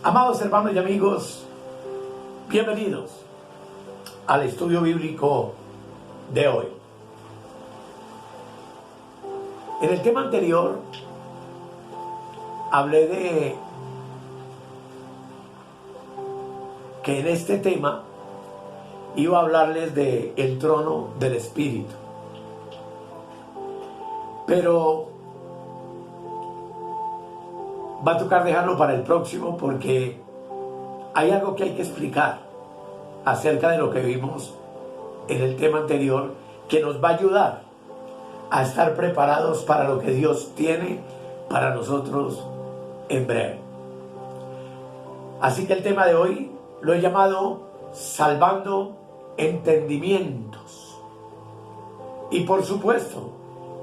Amados hermanos y amigos, bienvenidos al estudio bíblico de hoy. En el tema anterior hablé de que en este tema iba a hablarles de el trono del Espíritu. Pero va a tocar dejarlo para el próximo porque hay algo que hay que explicar acerca de lo que vimos en el tema anterior que nos va a ayudar a estar preparados para lo que Dios tiene para nosotros en breve. Así que el tema de hoy lo he llamado Salvando Entendimientos. Y por supuesto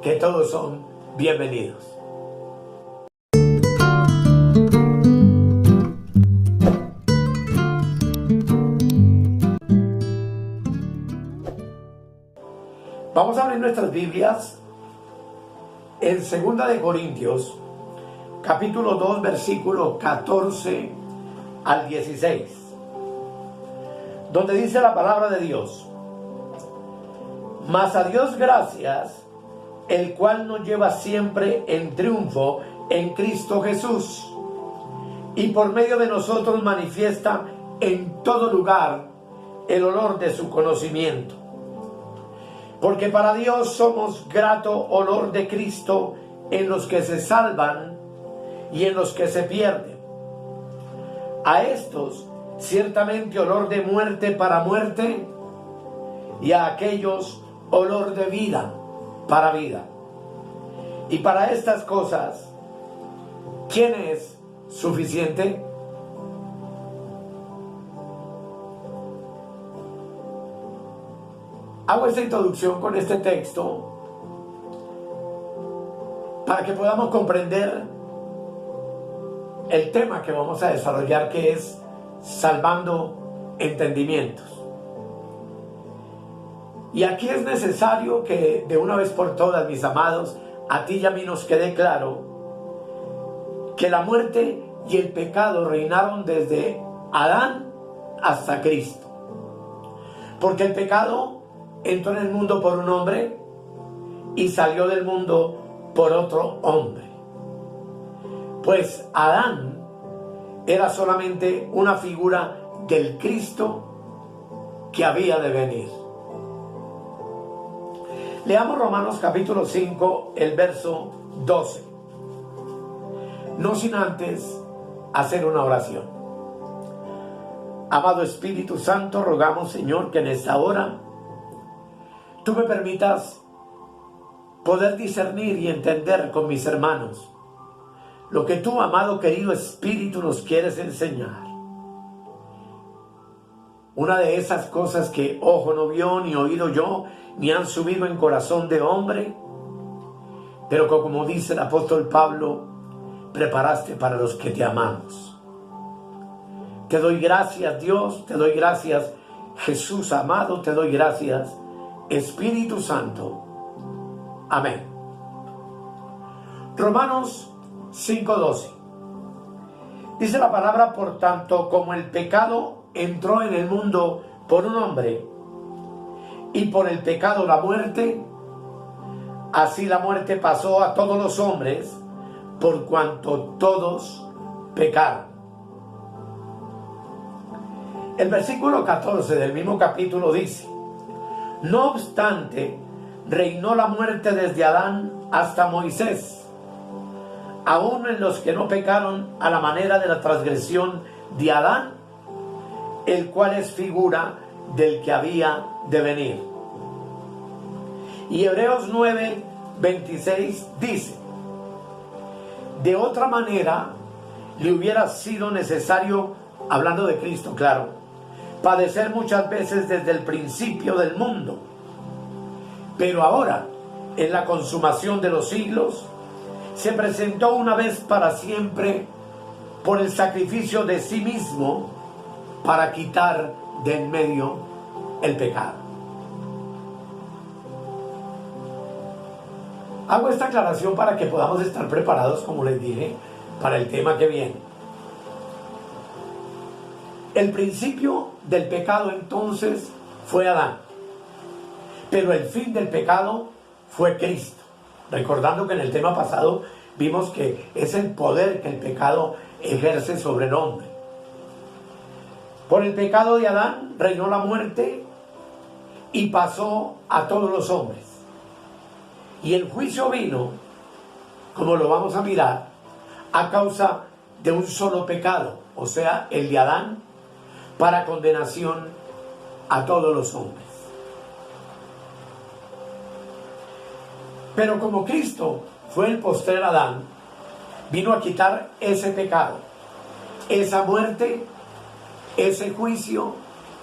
que todos son bienvenidos. Vamos a abrir nuestras Biblias en 2 de Corintios, capítulo 2, versículo 14 al 16, donde dice la palabra de Dios: Mas a Dios gracias, el cual nos lleva siempre en triunfo en Cristo Jesús, y por medio de nosotros manifiesta en todo lugar el olor de su conocimiento. Porque para Dios somos grato olor de Cristo en los que se salvan y en los que se pierden. A estos ciertamente olor de muerte para muerte, y a aquellos olor de vida para vida. Y para estas cosas, ¿quién es suficiente? Hago esta introducción con este texto para que podamos comprender el tema que vamos a desarrollar, que es salvando entendimientos. Y aquí es necesario que de una vez por todas, mis amados, a ti y a mí nos quede claro que la muerte y el pecado reinaron desde Adán hasta Cristo. Porque el pecado entró en el mundo por un hombre y salió del mundo por otro hombre. Pues Adán era solamente una figura del Cristo que había de venir. Leamos Romanos capítulo 5, el verso 12. No sin antes hacer una oración. Amado Espíritu Santo, rogamos, Señor, que en esta hora tú me permitas poder discernir y entender con mis hermanos lo que tú, amado querido Espíritu, nos quieres enseñar. Una de esas cosas que ojo no vio, ni oído yo, ni han subido en corazón de hombre, pero que, como dice el apóstol Pablo, preparaste para los que te amamos. Te doy gracias, Dios, te doy gracias, Jesús amado, te doy gracias, Espíritu Santo. Amén. Romanos 5:12. Dice la palabra: por tanto, como el pecado entró en el mundo por un hombre, y por el pecado la muerte, así la muerte pasó a todos los hombres, por cuanto todos pecaron. El versículo 14 del mismo capítulo dice: no obstante, reinó la muerte desde Adán hasta Moisés, aun en los que no pecaron a la manera de la transgresión de Adán, el cual es figura del que había de venir. Y Hebreos 9:26 dice: de otra manera le hubiera sido necesario, hablando de Cristo, claro, padecer muchas veces desde el principio del mundo. Pero ahora, en la consumación de los siglos, se presentó una vez para siempre por el sacrificio de sí mismo para quitar de en medio el pecado. Hago esta aclaración para que podamos estar preparados, como les dije, para el tema que viene. El principio del pecado entonces fue Adán, pero el fin del pecado fue Cristo. Recordando que en el tema pasado vimos que es el poder que el pecado ejerce sobre el hombre. Por el pecado de Adán reinó la muerte y pasó a todos los hombres. Y el juicio vino, como lo vamos a mirar, a causa de un solo pecado, o sea, el de Adán, para condenación a todos los hombres. Pero como Cristo fue el postrer Adán, vino a quitar ese pecado, esa muerte, ese juicio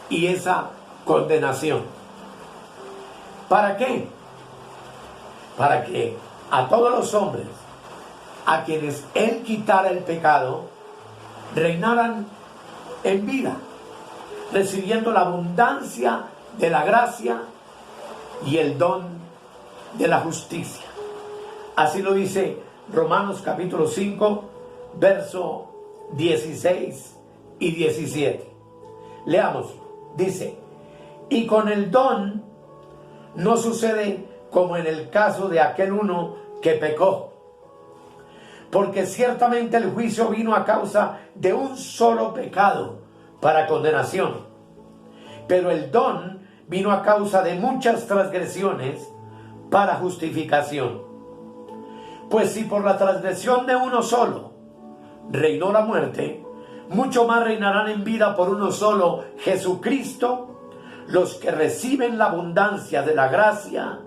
y esa condenación. ¿Para qué? Para que a todos los hombres a quienes Él quitara el pecado, reinaran en vida, recibiendo la abundancia de la gracia y el don de la justicia. Así lo dice Romanos capítulo 5, verso 16 y 17. Leamos, dice: y con el don no sucede como en el caso de aquel uno que pecó, porque ciertamente el juicio vino a causa de un solo pecado para condenación, pero el don vino a causa de muchas transgresiones para justificación. Pues si por la transgresión de uno solo reinó la muerte, mucho más reinarán en vida por uno solo, Jesucristo, los que reciben la abundancia de la gracia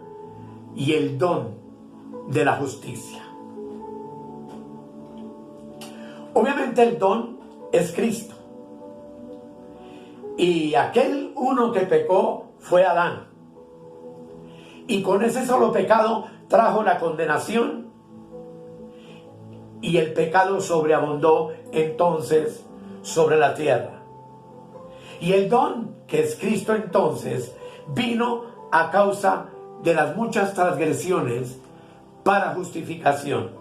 y el don de la justicia. Obviamente el don es Cristo. Y aquel uno que pecó fue Adán. Y con ese solo pecado trajo la condenación. Y el pecado sobreabundó entonces sobre la tierra. Y el don, que es Cristo entonces, vino a causa de las muchas transgresiones para justificación.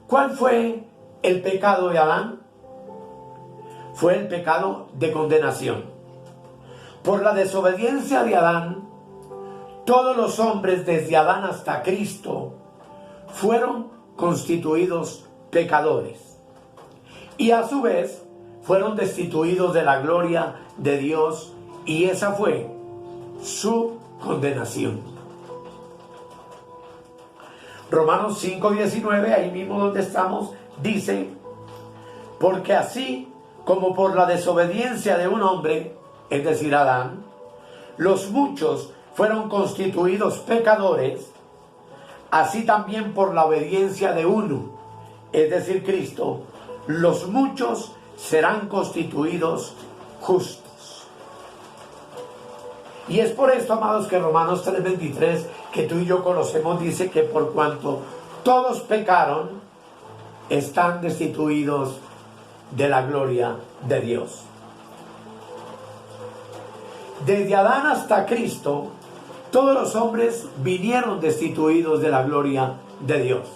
¿Cuál fue el pecado de Adán? Fue el pecado de condenación. Por la desobediencia de Adán, todos los hombres desde Adán hasta Cristo fueron constituidos pecadores. Y a su vez fueron destituidos de la gloria de Dios, y esa fue su condenación. Romanos 5:19, ahí mismo donde estamos, dice: porque así como por la desobediencia de un hombre, es decir, Adán, los muchos fueron constituidos pecadores, así también por la obediencia de uno, es decir, Cristo, los muchos serán constituidos justos. Y es por esto, amados, que Romanos 3:23, que tú y yo conocemos, dice que por cuanto todos pecaron, están destituidos de la gloria de Dios. Desde Adán hasta Cristo, todos los hombres vinieron destituidos de la gloria de Dios.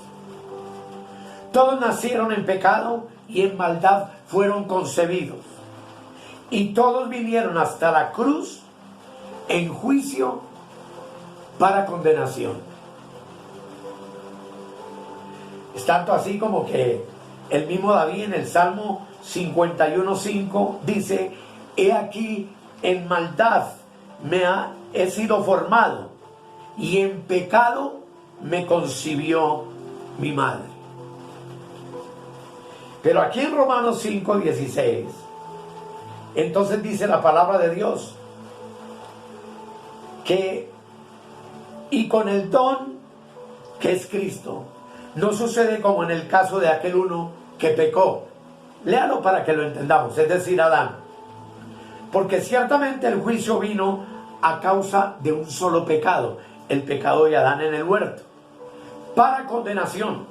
Todos nacieron en pecado y en maldad fueron concebidos. Y todos vinieron hasta la cruz en juicio para condenación. Es tanto así como que el mismo David en el Salmo 51:5 dice: he aquí en maldad he sido formado, y en pecado me concibió mi madre. Pero aquí en Romanos 5:16, entonces dice la palabra de Dios que y con el don que es Cristo no sucede como en el caso de aquel uno que pecó. Léalo para que lo entendamos, es decir, Adán. Porque ciertamente el juicio vino a causa de un solo pecado, el pecado de Adán en el huerto, para condenación.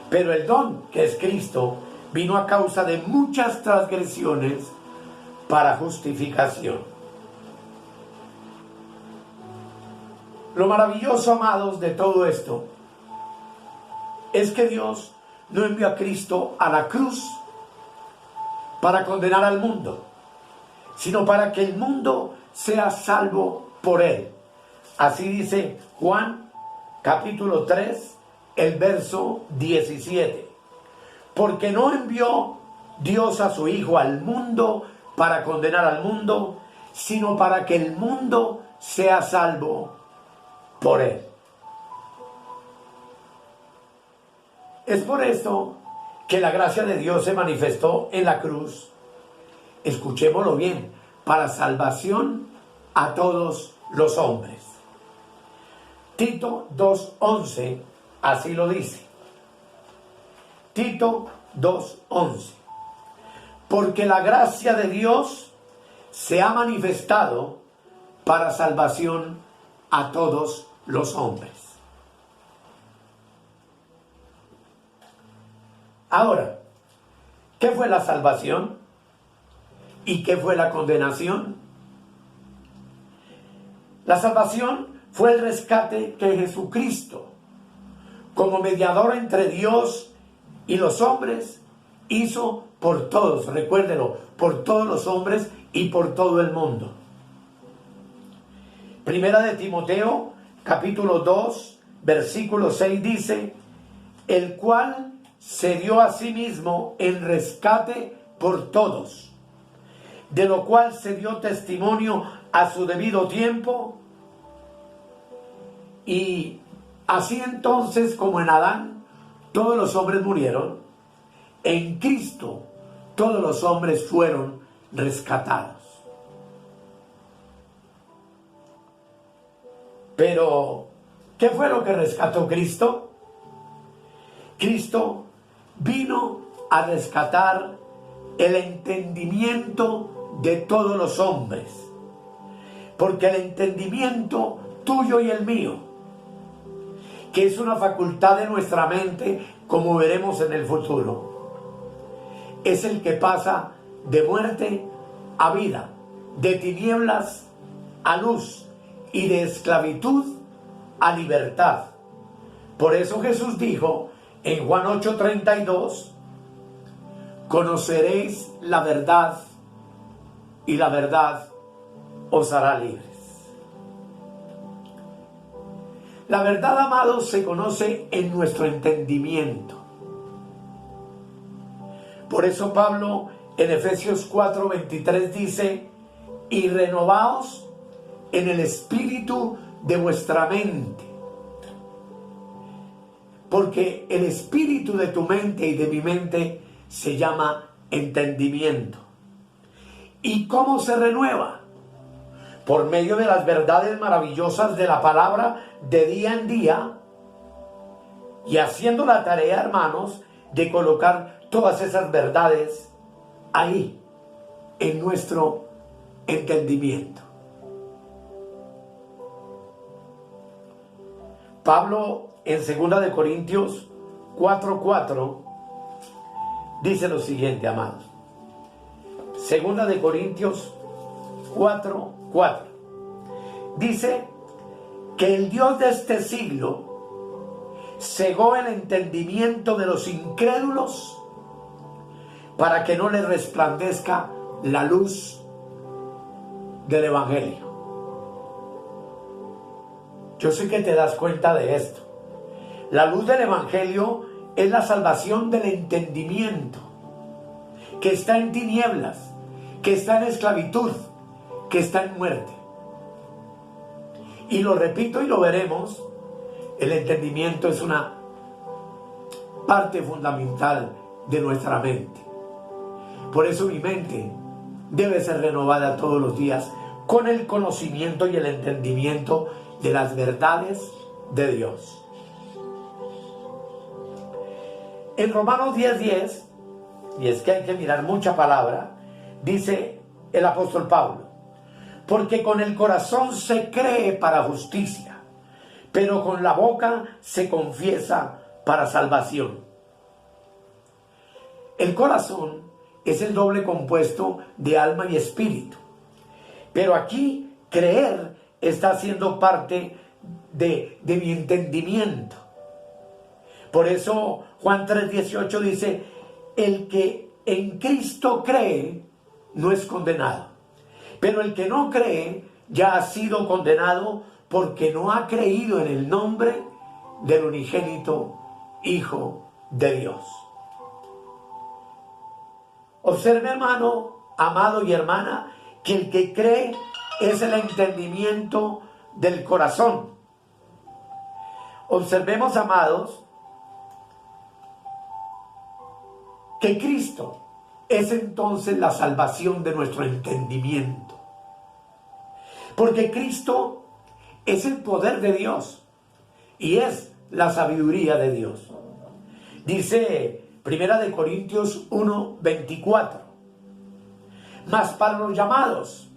Pero el don, que es Cristo, vino a causa de muchas transgresiones para justificación. Lo maravilloso, amados, de todo esto es que Dios no envió a Cristo a la cruz para condenar al mundo, sino para que el mundo sea salvo por él. Así dice Juan capítulo 3, el verso 17. Porque no envió Dios a su Hijo al mundo para condenar al mundo, sino para que el mundo sea salvo por él. Es por esto que la gracia de Dios se manifestó en la cruz, escuchémoslo bien, para salvación a todos los hombres. Tito 2:11 así lo dice. Tito 2:11. Porque la gracia de Dios se ha manifestado para salvación a todos los hombres. Ahora, ¿qué fue la salvación? ¿Y qué fue la condenación? La salvación fue el rescate que Jesucristo, como mediador entre Dios y los hombres, hizo por todos, recuérdenlo, por todos los hombres y por todo el mundo. Primera de Timoteo, capítulo 2, versículo 6 dice, el cual se dio a sí mismo en rescate por todos, de lo cual se dio testimonio a su debido tiempo, y así entonces como en Adán todos los hombres murieron, en Cristo todos los hombres fueron rescatados. Pero, ¿qué fue lo que rescató Cristo? Cristo vino a rescatar el entendimiento de todos los hombres, porque el entendimiento tuyo y el mío, que es una facultad de nuestra mente, como veremos en el futuro, es el que pasa de muerte a vida, de tinieblas a luz y de esclavitud a libertad. Por eso Jesús dijo en Juan 8:32, conoceréis la verdad y la verdad os hará libres. La verdad, amados, se conoce en nuestro entendimiento. Por eso Pablo en Efesios 4:23 dice, y renovaos en el espíritu de vuestra mente. Porque el espíritu de tu mente y de mi mente se llama entendimiento. ¿Y cómo se renueva? Por medio de las verdades maravillosas de la palabra de día en día, y haciendo la tarea, hermanos, de colocar todas esas verdades ahí, en nuestro entendimiento. Pablo en 2 Corintios 4:4 dice lo siguiente, amados. 2 Corintios 4:4 dice que el Dios de este siglo cegó el entendimiento de los incrédulos para que no les resplandezca la luz del Evangelio. Yo sé que te das cuenta de esto. La luz del Evangelio es la salvación del entendimiento, que está en tinieblas, que está en esclavitud, que está en muerte. Y lo repito y lo veremos, el entendimiento es una parte fundamental de nuestra mente. Por eso mi mente debe ser renovada todos los días con el conocimiento y el entendimiento de las verdades de Dios. En Romanos 10:10, y es que hay que mirar mucha palabra, dice el apóstol Pablo, porque con el corazón se cree para justicia, pero con la boca se confiesa para salvación. El corazón es el doble compuesto de alma y espíritu, pero aquí creer está siendo parte de mi entendimiento. Por eso Juan 3:18 dice, el que en Cristo cree, no es condenado. Pero el que no cree ya ha sido condenado porque no ha creído en el nombre del unigénito Hijo de Dios. Observe, hermano, amado y hermana, que el que cree es el entendimiento del corazón. Observemos, amados, que Cristo es entonces la salvación de nuestro entendimiento. Porque Cristo es el poder de Dios y es la sabiduría de Dios. Dice 1 Corintios 1:24. Mas para los llamados,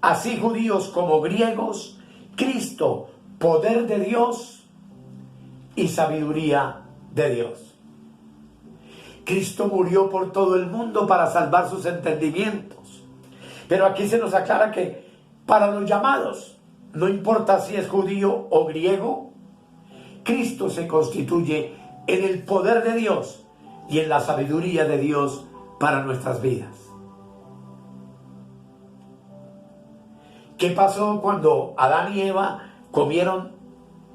así judíos como griegos, Cristo, poder de Dios y sabiduría de Dios. Cristo murió por todo el mundo para salvar sus entendimientos. Pero aquí se nos aclara que para los llamados, no importa si es judío o griego, Cristo se constituye en el poder de Dios y en la sabiduría de Dios para nuestras vidas. ¿Qué pasó cuando Adán y Eva comieron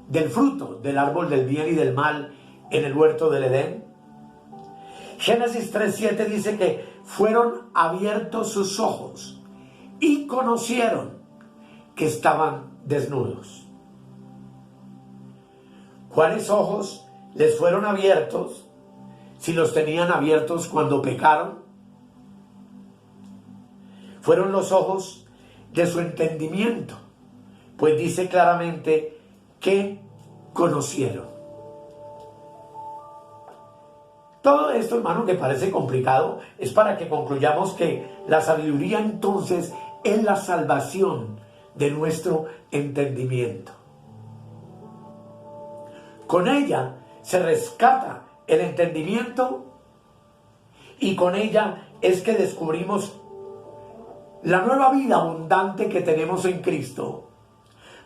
del fruto del árbol del bien y del mal en el huerto del Edén? Génesis 3:7 dice que fueron abiertos sus ojos y conocieron que estaban desnudos. ¿Cuáles ojos les fueron abiertos si los tenían abiertos cuando pecaron? Fueron los ojos de su entendimiento, pues dice claramente que conocieron. Todo esto, hermano, que parece complicado, es para que concluyamos que la sabiduría entonces es la salvación de nuestro entendimiento. Con ella se rescata el entendimiento y con ella es que descubrimos la nueva vida abundante que tenemos en Cristo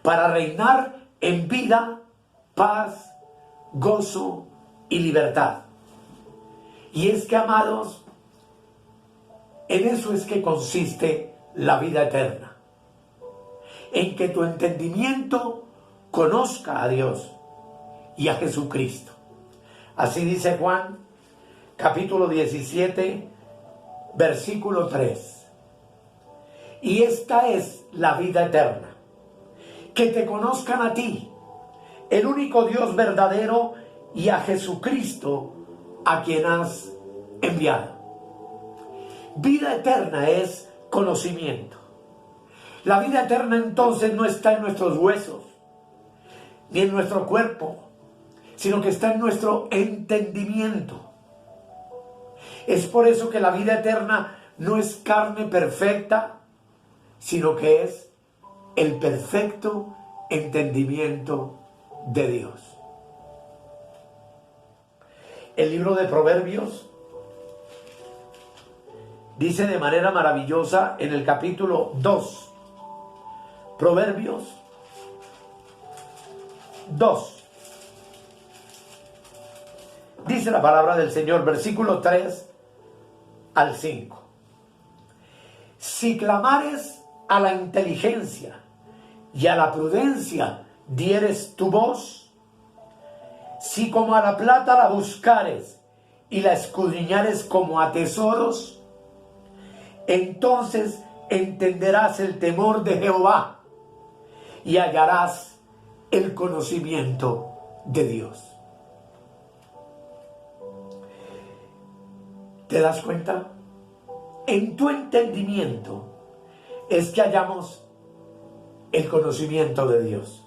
para reinar en vida, paz, gozo y libertad. Y es que, amados, en eso es que consiste la vida eterna. En que tu entendimiento conozca a Dios y a Jesucristo. Así dice Juan, capítulo 17, versículo 3. Y esta es la vida eterna, que te conozcan a ti, el único Dios verdadero, y a Jesucristo, a quien has enviado. Vida eterna es conocimiento. La vida eterna entonces no está en nuestros huesos, ni en nuestro cuerpo, sino que está en nuestro entendimiento. Es por eso que la vida eterna no es carne perfecta, sino que es el perfecto entendimiento de Dios. El libro de Proverbios dice de manera maravillosa en el capítulo 2, Proverbios 2, dice la palabra del Señor, versículo 3 al 5. Si clamares a la inteligencia y a la prudencia dieres tu voz, si como a la plata la buscares y la escudriñares como a tesoros, entonces entenderás el temor de Jehová y hallarás el conocimiento de Dios. ¿Te das cuenta? En tu entendimiento es que hallamos el conocimiento de Dios.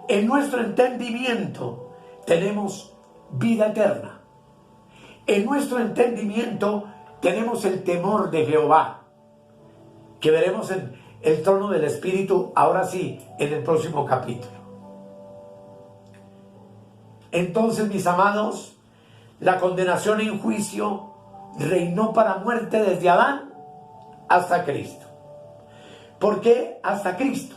En nuestro entendimiento tenemos vida eterna. En nuestro entendimiento tenemos el temor de Jehová, que veremos en el trono del Espíritu, ahora sí, en el próximo capítulo. Entonces, mis amados, la condenación en juicio reinó para muerte desde Adán hasta Cristo. ¿Por qué hasta Cristo?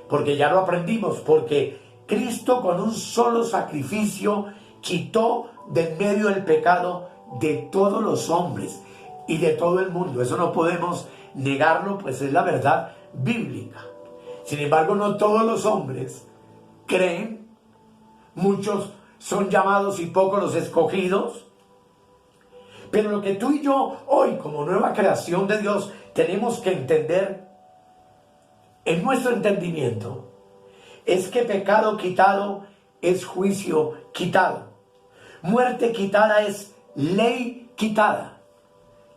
Porque ya lo aprendimos, porque Cristo con un solo sacrificio quitó de en medio el pecado de todos los hombres y de todo el mundo. Eso no podemos negarlo, pues es la verdad bíblica. Sin embargo, no todos los hombres creen, muchos son llamados y pocos los escogidos. Pero lo que tú y yo hoy, como nueva creación de Dios, tenemos que entender en nuestro entendimiento es que pecado quitado es juicio quitado. Muerte quitada es ley quitada.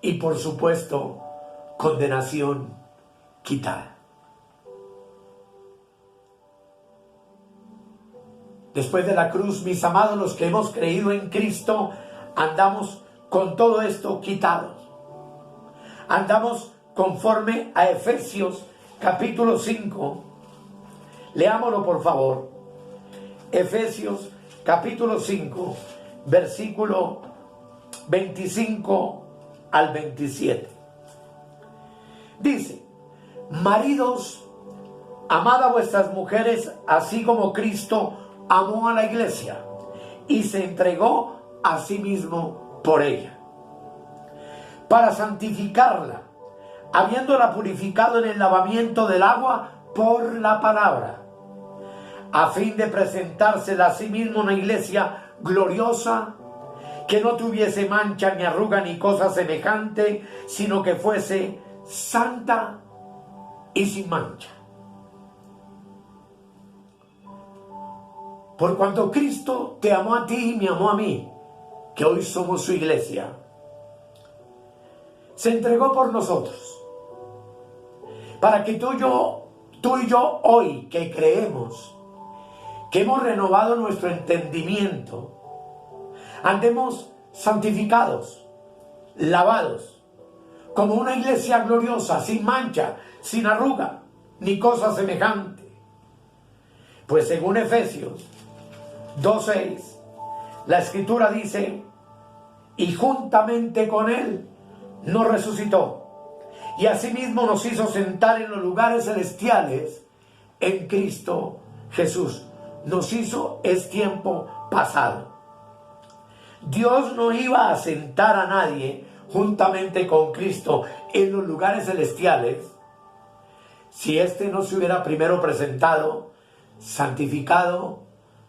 Y por supuesto, condenación quitada. Después de la cruz, mis amados, los que hemos creído en Cristo, andamos con todo esto quitados. Andamos conforme a Efesios capítulo 5. Leámoslo por favor. Efesios capítulo 5, versículo 25 al 27. Dice: maridos, amad a vuestras mujeres, así como Cristo amó a la iglesia y se entregó a sí mismo por ella, para santificarla, habiéndola purificado en el lavamiento del agua por la palabra, a fin de presentársela a sí mismo una iglesia gloriosa, que no tuviese mancha ni arruga ni cosa semejante, sino que fuese santa y sin mancha. Por cuanto Cristo te amó a ti y me amó a mí, que hoy somos su iglesia, se entregó por nosotros, para que tú y yo hoy que creemos, que hemos renovado nuestro entendimiento, andemos santificados, lavados, como una iglesia gloriosa, sin mancha, sin arruga, ni cosa semejante. Pues según Efesios 2:6, la Escritura dice: y juntamente con Él nos resucitó, y asimismo nos hizo sentar en los lugares celestiales en Cristo Jesús. Nos hizo, es tiempo pasado. Dios no iba a sentar a nadie juntamente con Cristo en los lugares celestiales si éste no se hubiera primero presentado santificado,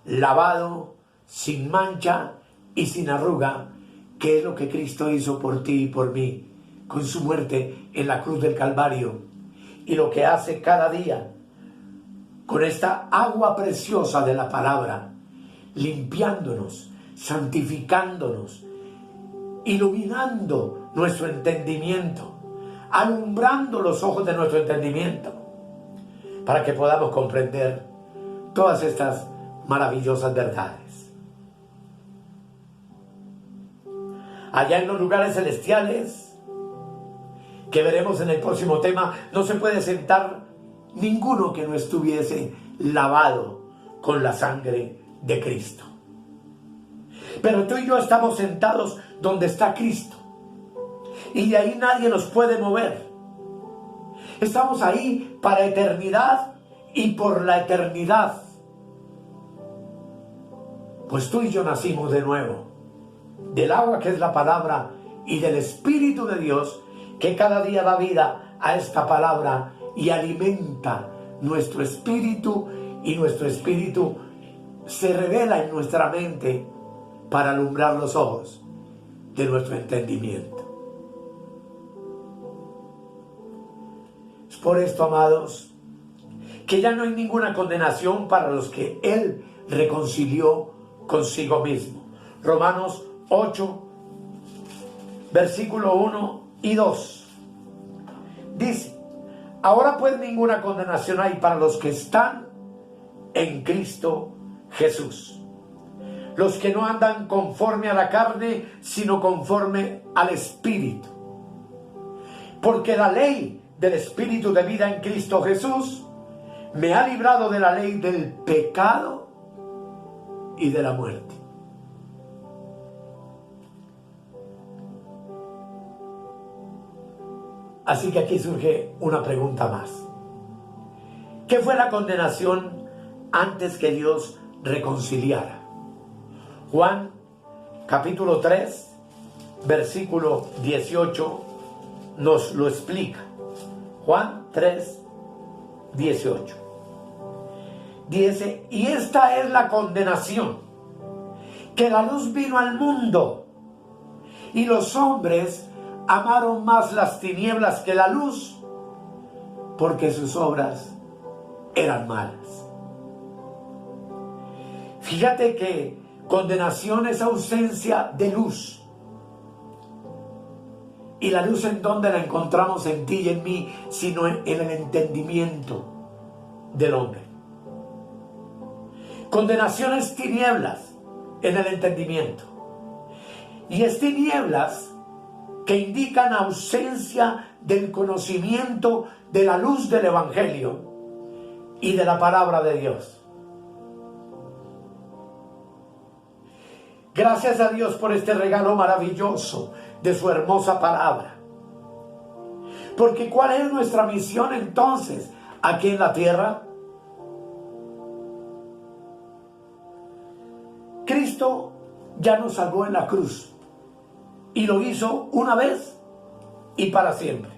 lavado, sin mancha y sin arruga, que es lo que Cristo hizo por ti y por mí con su muerte en la cruz del Calvario, y lo que hace cada día con esta agua preciosa de la palabra, limpiándonos, santificándonos, iluminando nuestro entendimiento, alumbrando los ojos de nuestro entendimiento, para que podamos comprender todas estas maravillosas verdades. Allá en los lugares celestiales, que veremos en el próximo tema, no se puede sentar ninguno que no estuviese lavado con la sangre de Cristo. Pero tú y yo estamos sentados donde está Cristo, y de ahí nadie nos puede mover. Estamos ahí para eternidad y por la eternidad, pues tú y yo nacimos de nuevo, del agua que es la palabra y del Espíritu de Dios, que cada día da vida a esta palabra y alimenta nuestro espíritu, y nuestro espíritu se revela en nuestra mente para alumbrar los ojos de nuestro entendimiento. Es por esto, amados, que ya no hay ninguna condenación para los que Él reconcilió consigo mismo. Romanos 8, versículo 1 y 2. Dice: ahora pues ninguna condenación hay para los que están en Cristo Jesús, los que no andan conforme a la carne, sino conforme al Espíritu. Porque la ley del Espíritu de vida en Cristo Jesús me ha librado de la ley del pecado y de la muerte. Así que aquí surge una pregunta más. ¿Qué fue la condenación antes que Dios reconciliara? Juan capítulo 3, versículo 18 nos lo explica. Juan 3, 18. Dice, y esta es la condenación, que la luz vino al mundo, y los hombres amaron más las tinieblas que la luz, porque sus obras eran malas. Fíjate que condenación es ausencia de luz. Y la luz, ¿en dónde la encontramos? En ti y en mí, sino en el entendimiento del hombre. Condenación es tinieblas en el entendimiento. Y es tinieblas que indican ausencia del conocimiento de la luz del Evangelio y de la palabra de Dios. Gracias a Dios por este regalo maravilloso de su hermosa palabra. Porque ¿cuál es nuestra misión entonces aquí en la tierra? Cristo ya nos salvó en la cruz y lo hizo una vez y para siempre.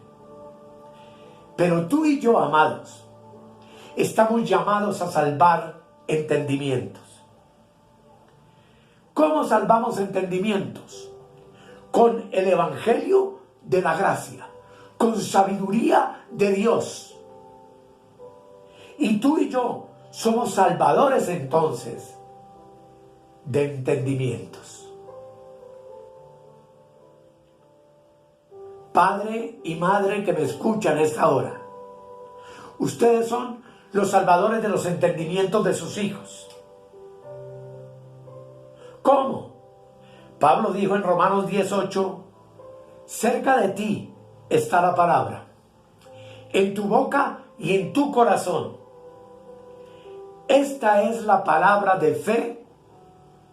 Pero tú y yo, amados, estamos llamados a salvar entendimientos. ¿Cómo salvamos entendimientos? Con el Evangelio de la gracia, con sabiduría de Dios. Y tú y yo somos salvadores entonces de entendimientos. Padre y madre que me escuchan a esta hora, ustedes son los salvadores de los entendimientos de sus hijos. ¿Cómo? Pablo dijo en Romanos 18, cerca de ti está la palabra, en tu boca y en tu corazón. Esta es la palabra de fe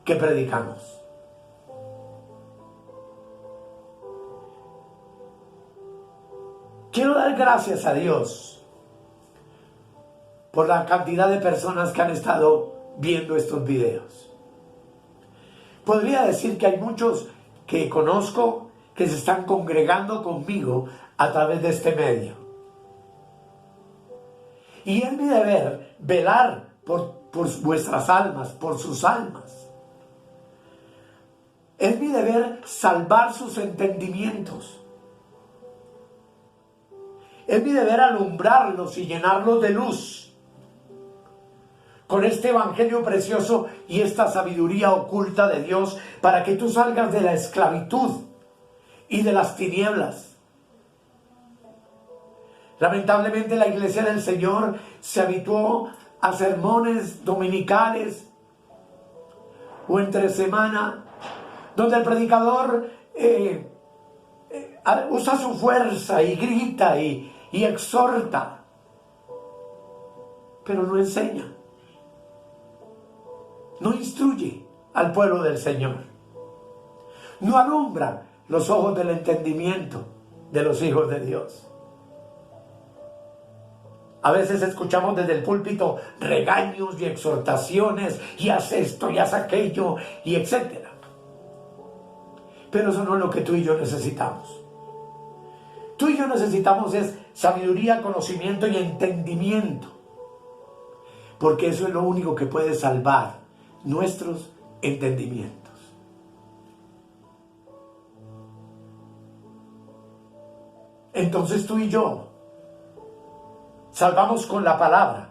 que predicamos. Quiero dar gracias a Dios por la cantidad de personas que han estado viendo estos videos. Podría decir que hay muchos que conozco que se están congregando conmigo a través de este medio. Y es mi deber velar por vuestras almas, por sus almas. Es mi deber salvar sus entendimientos. Es mi deber alumbrarlos y llenarlos de luz con este evangelio precioso y esta sabiduría oculta de Dios, para que tú salgas de la esclavitud y de las tinieblas. Lamentablemente la iglesia del Señor se habituó a sermones dominicales o entre semana, donde el predicador usa su fuerza y grita y exhorta, pero no enseña. No instruye al pueblo del Señor. No alumbra los ojos del entendimiento de los hijos de Dios. A veces escuchamos desde el púlpito regaños y exhortaciones, y haz esto y haz aquello, y etcétera. Pero eso no es lo que tú y yo necesitamos. Tú y yo necesitamos es sabiduría, conocimiento y entendimiento. Porque eso es lo único que puede salvar nuestros entendimientos. Entonces tú y yo salvamos con la palabra.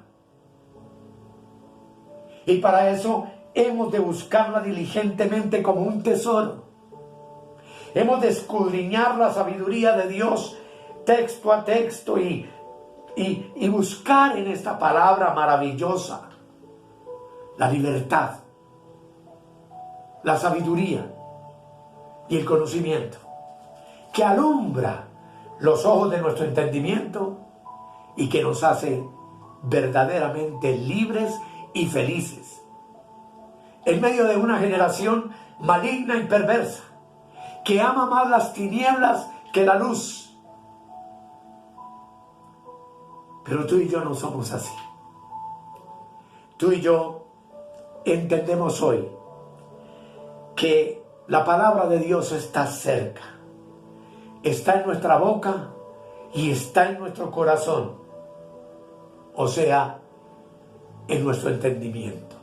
Y para eso hemos de buscarla diligentemente como un tesoro. Hemos de escudriñar la sabiduría de Dios texto a texto y buscar en esta palabra maravillosa la libertad, la sabiduría y el conocimiento que alumbra los ojos de nuestro entendimiento y que nos hace verdaderamente libres y felices en medio de una generación maligna y perversa que ama más las tinieblas que la luz. Pero tú y yo no somos así. Tú y yo entendemos hoy que La palabra de Dios está cerca, está en nuestra boca y está en nuestro corazón, o sea, en nuestro entendimiento.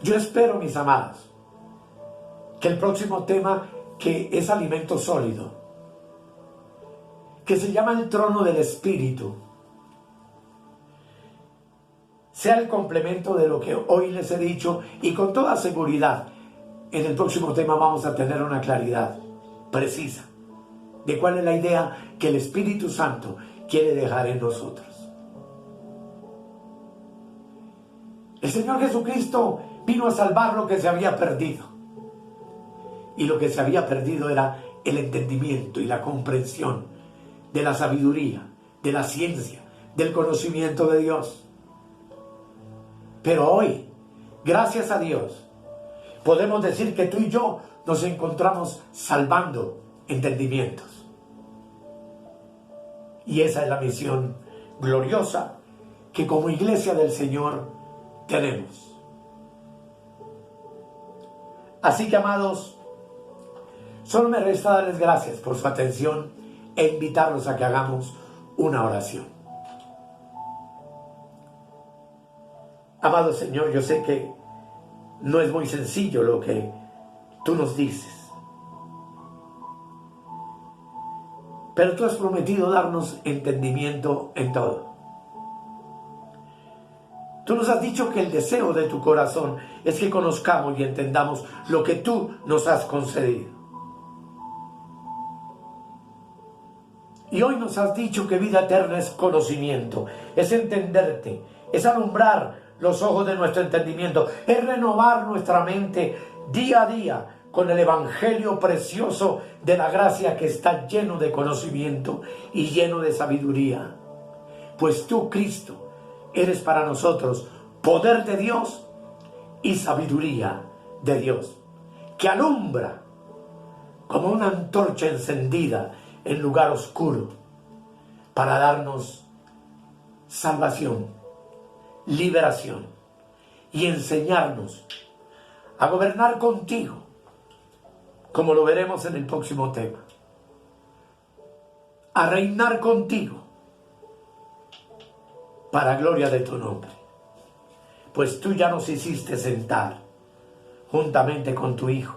Yo espero, mis amados, que el próximo tema, que es alimento sólido, que se llama el trono del Espíritu, sea el complemento de lo que hoy les he dicho, y con toda seguridad en el próximo tema vamos a tener una claridad precisa de cuál es la idea que el Espíritu Santo quiere dejar en nosotros. El Señor Jesucristo vino a salvar lo que se había perdido, y lo que se había perdido era el entendimiento y la comprensión de la sabiduría, de la ciencia, del conocimiento de Dios. Pero hoy, gracias a Dios, podemos decir que tú y yo nos encontramos salvando entendimientos. Y esa es la misión gloriosa que como iglesia del Señor tenemos. Así que, amados, solo me resta darles gracias por su atención e invitarlos a que hagamos una oración. Amado Señor, yo sé que no es muy sencillo lo que tú nos dices, pero tú has prometido darnos entendimiento en todo. Tú nos has dicho que el deseo de tu corazón es que conozcamos y entendamos lo que tú nos has concedido. Y hoy nos has dicho que vida eterna es conocimiento, es entenderte, es alumbrar los ojos de nuestro entendimiento, es renovar nuestra mente día a día con el evangelio precioso de la gracia que está lleno de conocimiento y lleno de sabiduría. Pues tú, Cristo, eres para nosotros poder de Dios y sabiduría de Dios, que alumbra como una antorcha encendida en lugar oscuro para darnos salvación, liberación y enseñarnos a gobernar contigo, como lo veremos en el próximo tema, a reinar contigo para gloria de tu nombre, pues tú ya nos hiciste sentar juntamente con tu Hijo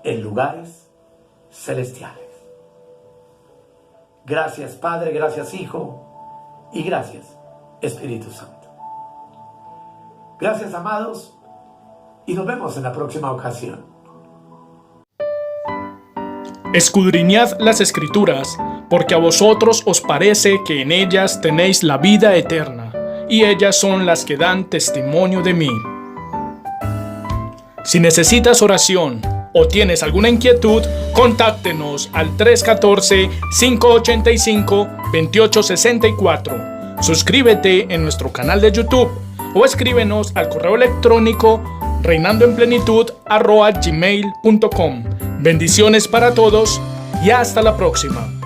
en lugares celestiales. Gracias, Padre, gracias, Hijo, y gracias, Espíritu Santo. Gracias, amados, y nos vemos en la próxima ocasión. Escudriñad las Escrituras, porque a vosotros os parece que en ellas tenéis la vida eterna, y ellas son las que dan testimonio de mí. Si necesitas oración o tienes alguna inquietud, contáctenos al 314-585-2864. Suscríbete en nuestro canal de YouTube o escríbenos al correo electrónico reinandoenplenitud@gmail.com. Bendiciones para todos y hasta la próxima.